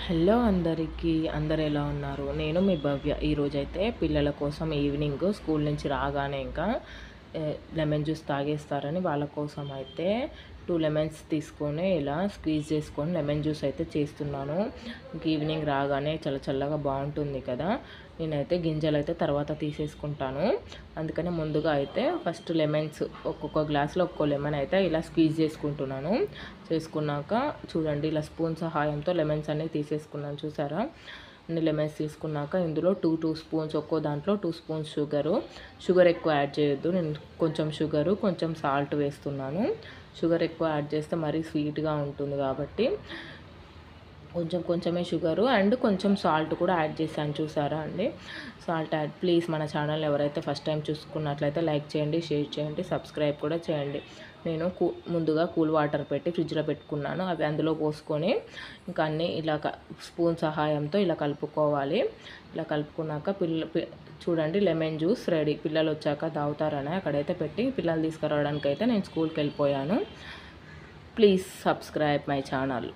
Hello అందరికీ, అందరు ఎలా ఉన్నారు? నేను మీ భవ్య. ఈరోజైతే పిల్లల కోసం ఈవినింగ్ స్కూల్ నుంచి రాగానే ఇంకా లెమన్ జ్యూస్ తాగేస్తారని వాళ్ళ కోసం అయితే 2 లెమన్స్ తీసుకొని ఇలా స్క్వీజ్ చేసుకొని లెమన్ జ్యూస్ అయితే చేస్తున్నాను. ఇంక ఈవినింగ్ రాగానే చల్ల చల్లగా బాగుంటుంది కదా. నేనైతే గింజలు అయితే తర్వాత తీసేసుకుంటాను. అందుకని ముందుగా అయితే ఫస్ట్ లెమన్స్ ఒక్కొక్క గ్లాస్లో ఒక్కో లెమన్ అయితే ఇలా స్క్వీజ్ చేసుకుంటున్నాను. చేసుకున్నాక చూడండి, ఇలా స్పూన్ సహాయంతో లెమన్స్ అన్నీ తీసేసుకున్నాను. చూసారా? అన్ని లెమన్స్ తీసుకున్నాక ఇందులో 2 స్పూన్స్, ఒక్కో దాంట్లో 2 స్పూన్స్ షుగర్ ఎక్కువ యాడ్ చేయొద్దు. నేను కొంచెం షుగరు కొంచెం సాల్ట్ వేస్తున్నాను. షుగర్ ఎక్కువ యాడ్ చేస్తే మరీ స్వీట్గా ఉంటుంది కాబట్టి కొంచెమే షుగరు అండ్ కొంచెం సాల్ట్ కూడా యాడ్ చేశాను. చూసారా అండి? Salt add. ప్లీజ్ మన ఛానల్ ఎవరైతే ఫస్ట్ టైం చూసుకున్నట్లయితే లైక్ చేయండి, షేర్ చేయండి, సబ్స్క్రైబ్ కూడా చేయండి. నేను ముందుగా కూల్ వాటర్ పెట్టి ఫ్రిడ్జ్లో పెట్టుకున్నాను. అవి అందులో పోసుకొని ఇంకా అన్నీ ఇలా స్పూన్ సహాయంతో ఇలా కలుపుకోవాలి. ఇలా కలుపుకున్నాక చూడండి, లెమన్ జ్యూస్ రెడీ. పిల్లలు వచ్చాక తాగుతారని అక్కడైతే పెట్టి పిల్లలు తీసుకురావడానికి అయితే నేను స్కూల్కి వెళ్ళిపోయాను. Please subscribe my channel.